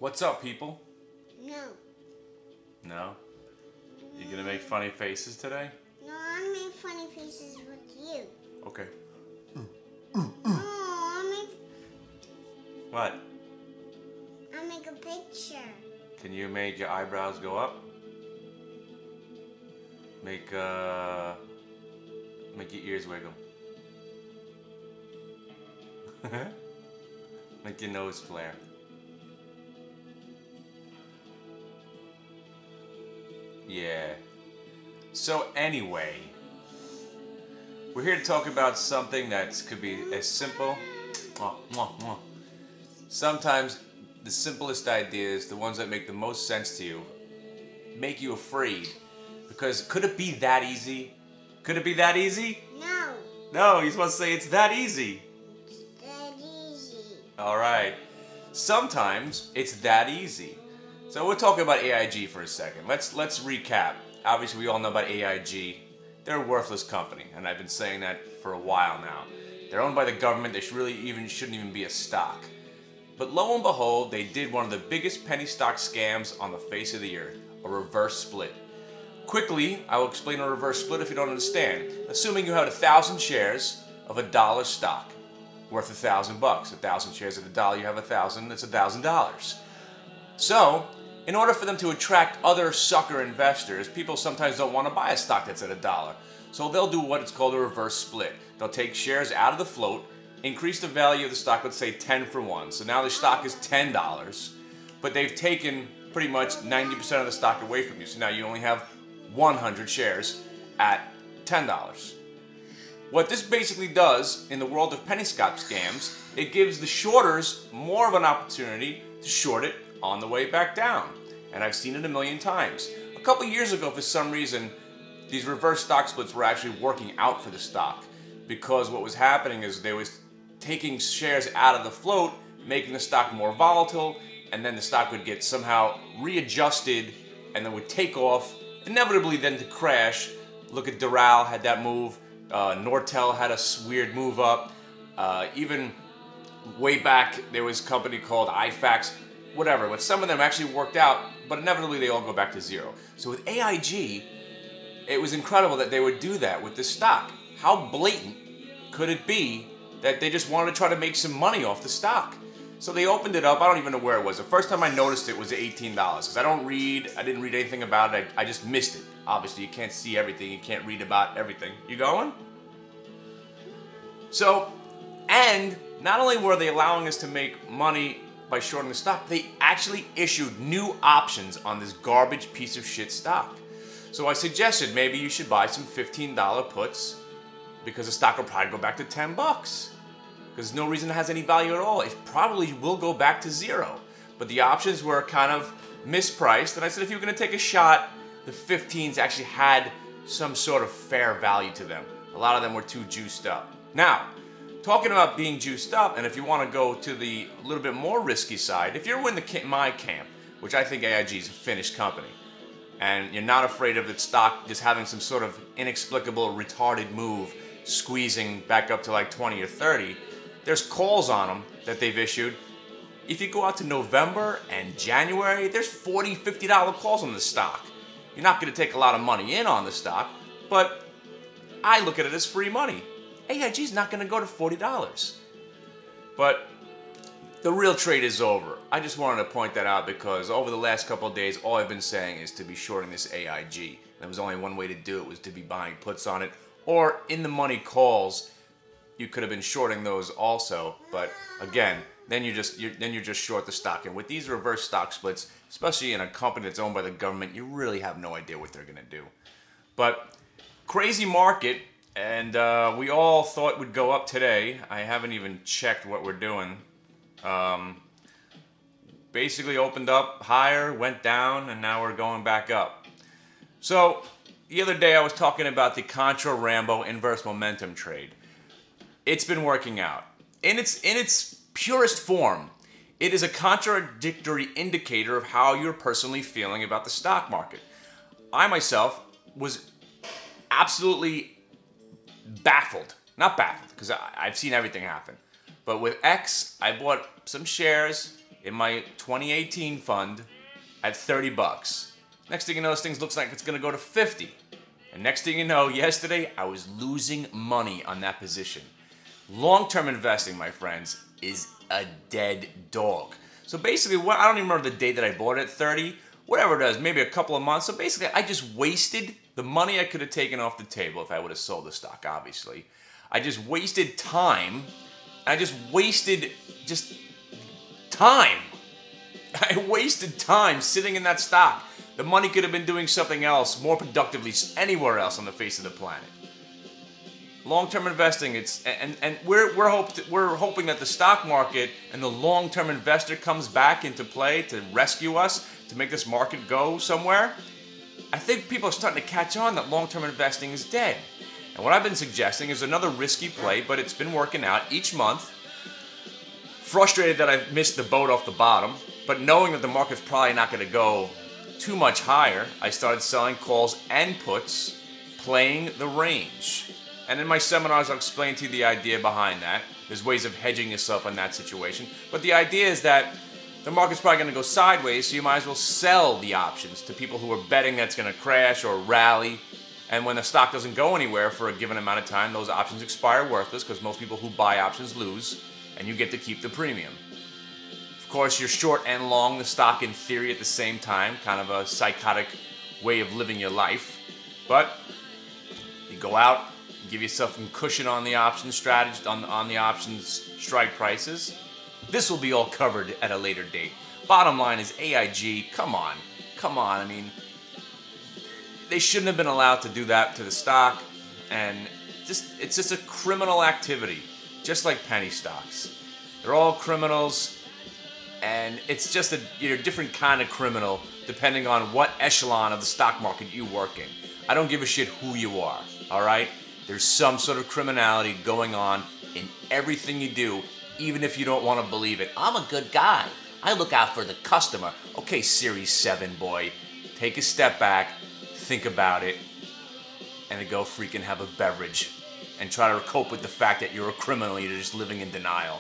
What's up, people? No. No? You gonna make funny faces today? No, I make funny faces with you. Okay. No, I What? make a picture. Can you make your eyebrows go up? Make your ears wiggle. Make your nose flare. Yeah. So anyway, we're here to talk about something that could be as simple. Sometimes the simplest ideas, the ones that make the most sense to you, make you afraid. Because could it be that easy? Could it be that easy? No. No, you're supposed to say it's that easy. It's that easy. All right. Sometimes it's that easy. So we're talking about AIG for a second. Let's recap. Obviously, we all know about AIG. They're a worthless company, and I've been saying that for a while now. They're owned by the government. They shouldn't even be a stock. But lo and behold, they did one of the biggest penny stock scams on the face of the earth, a reverse split. Quickly, I will explain a reverse split if you don't understand. Assuming you had 1,000 shares of $1 stock, worth $1,000. 1,000 shares of $1, you have 1,000. That's $1,000. So, in order for them to attract other sucker investors, people sometimes don't want to buy a stock that's at $1. So they'll do what is called a reverse split. They'll take shares out of the float, increase the value of the stock, let's say 10 for 1. So now the stock is $10, but they've taken pretty much 90% of the stock away from you. So now you only have 100 shares at $10. What this basically does in the world of penny stock scams, it gives the shorters more of an opportunity to short it on the way back down. And I've seen it a million times. A couple years ago, for some reason, these reverse stock splits were actually working out for the stock, because what was happening is they was taking shares out of the float, making the stock more volatile, and then the stock would get somehow readjusted and then would take off, inevitably then to crash. Look at Doral had that move. Nortel had a weird move up. Even way back, there was a company called IFAX, whatever. But some of them actually worked out, but inevitably they all go back to zero. So with AIG, it was incredible that they would do that with this stock. How blatant could it be that they just wanted to try to make some money off the stock? So they opened it up. I don't even know where it was. The first time I noticed it was $18 because I didn't read anything about it. I just missed it. Obviously, you can't see everything. You can't read about everything. You going? So, and not only were they allowing us to make money by shorting the stock, they actually issued new options on this garbage piece of shit stock. So I suggested maybe you should buy some $15 puts because the stock will probably go back to $10. Because there's no reason it has any value at all. It probably will go back to zero. But the options were kind of mispriced. And I said if you were going to take a shot, the 15s actually had some sort of fair value to them. A lot of them were too juiced up. Now, talking about being juiced up, and if you want to go to the little bit more risky side, if you're in my camp, which I think AIG is a finished company, and you're not afraid of its stock just having some sort of inexplicable retarded move, squeezing back up to like 20 or 30, there's calls on them that they've issued. If you go out to November and January, there's $40, $50 calls on the stock. You're not going to take a lot of money in on the stock, but I look at it as free money. AIG is not going to go to $40. But the real trade is over. I just wanted to point that out because over the last couple of days, all I've been saying is to be shorting this AIG. There was only one way to do it, was to be buying puts on it. Or in the money calls, you could have been shorting those also. But again, then you're just short the stock. And with these reverse stock splits, especially in a company that's owned by the government, you really have no idea what they're going to do. But crazy market. And we all thought would go up today. I haven't even checked what we're doing. Basically opened up higher, went down, and now we're going back up. So the other day I was talking about the Contra Rambo inverse momentum trade. It's been working out. In its purest form, it is a contradictory indicator of how you're personally feeling about the stock market. I myself was absolutely baffled. Not baffled, because I've seen everything happen. But with X, I bought some shares in my 2018 fund at 30 bucks. Next thing you know, this thing looks like it's going to go to 50. And next thing you know, yesterday, I was losing money on that position. Long-term investing, my friends, is a dead dog. So basically, I don't even remember the date that I bought it at 30, whatever it is, maybe a couple of months. So basically, I just wasted the money I could have taken off the table if I would have sold the stock, obviously. I just wasted time. I just wasted time. I wasted time sitting in that stock. The money could have been doing something else more productively anywhere else on the face of the planet. Long-term investing, we're hoping that the stock market and the long-term investor comes back into play to rescue us, to make this market go somewhere. I think people are starting to catch on that long-term investing is dead. And what I've been suggesting is another risky play, but it's been working out each month. Frustrated that I've missed the boat off the bottom, but knowing that the market's probably not going to go too much higher, I started selling calls and puts, playing the range. And in my seminars, I'll explain to you the idea behind that. There's ways of hedging yourself in that situation. But the idea is that the market's probably going to go sideways, so you might as well sell the options to people who are betting that's going to crash or rally. And when the stock doesn't go anywhere for a given amount of time, those options expire worthless because most people who buy options lose, and you get to keep the premium. Of course, you're short and long the stock in theory at the same time, kind of a psychotic way of living your life. But you go out, give yourself some cushion on the options strategy, on the options strike prices. This will be all covered at a later date. Bottom line is AIG, come on. I mean, they shouldn't have been allowed to do that to the stock, and it's just a criminal activity, just like penny stocks. They're all criminals, and it's just a different kind of criminal depending on what echelon of the stock market you work in. I don't give a shit who you are, all right? There's some sort of criminality going on in everything you do, even if you don't want to believe it. I'm a good guy. I look out for the customer. Okay, Series 7 boy, take a step back, think about it, and then go freaking have a beverage and try to cope with the fact that you're a criminal, you're just living in denial.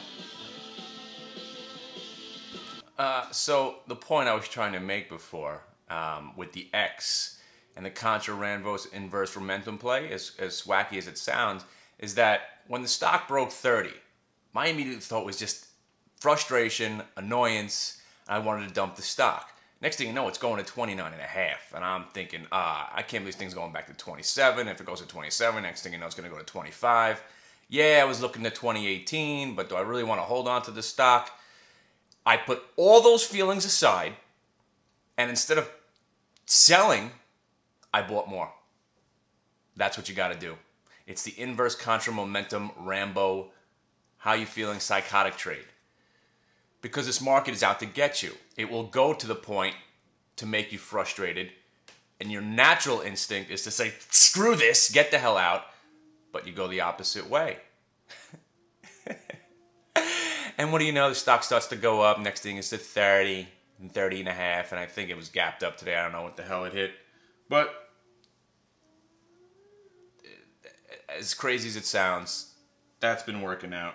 So the point I was trying to make before with the X and the contra-inverse momentum play, as wacky as it sounds, is that when the stock broke 30, my immediate thought was just frustration, annoyance, and I wanted to dump the stock. Next thing you know, it's going to 29.5, and I'm thinking, I can't believe this thing's going back to 27. If it goes to 27, next thing you know, it's going to go to 25. Yeah, I was looking at 2018, but do I really want to hold on to the stock? I put all those feelings aside, and instead of selling, I bought more. That's what you got to do. It's the inverse contra momentum Rambo, how you feeling psychotic trade. Because this market is out to get you. It will go to the point to make you frustrated, and your natural instinct is to say, screw this, get the hell out, but you go the opposite way. And what do you know, the stock starts to go up, next thing is to 30 and 30.5, and I think it was gapped up today, I don't know what the hell it hit. But as crazy as it sounds, that's been working out.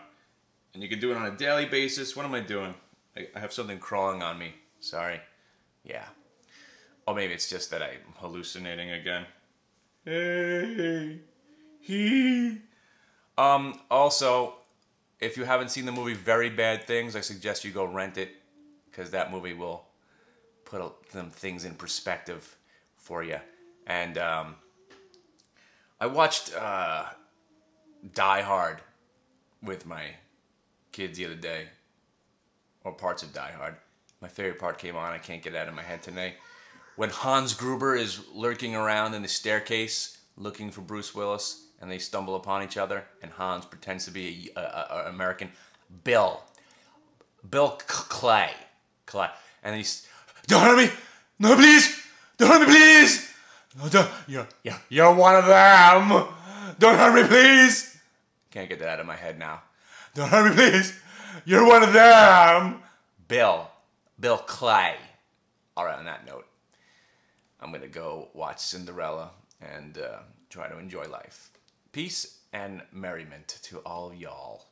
And you can do it on a daily basis. What am I doing? I have something crawling on me. Sorry. Yeah. Or maybe it's just that I'm hallucinating again. Hey. He. Also, if you haven't seen the movie Very Bad Things, I suggest you go rent it, because that movie will put some things in perspective for you. And I watched Die Hard with my kids the other day, or parts of Die Hard. My favorite part came on, I can't get it out of my head today. When Hans Gruber is lurking around in the staircase looking for Bruce Willis, and they stumble upon each other, and Hans pretends to be an American. Bill Clay. And he's, don't hurt me! No, please! Don't hurt me, please! No, don't, you're one of them! Don't hurt me, please! Can't get that out of my head now. Don't hurt me, please! You're one of them! Bill Clay. Alright, on that note, I'm gonna go watch Cinderella and try to enjoy life. Peace and merriment to all y'all.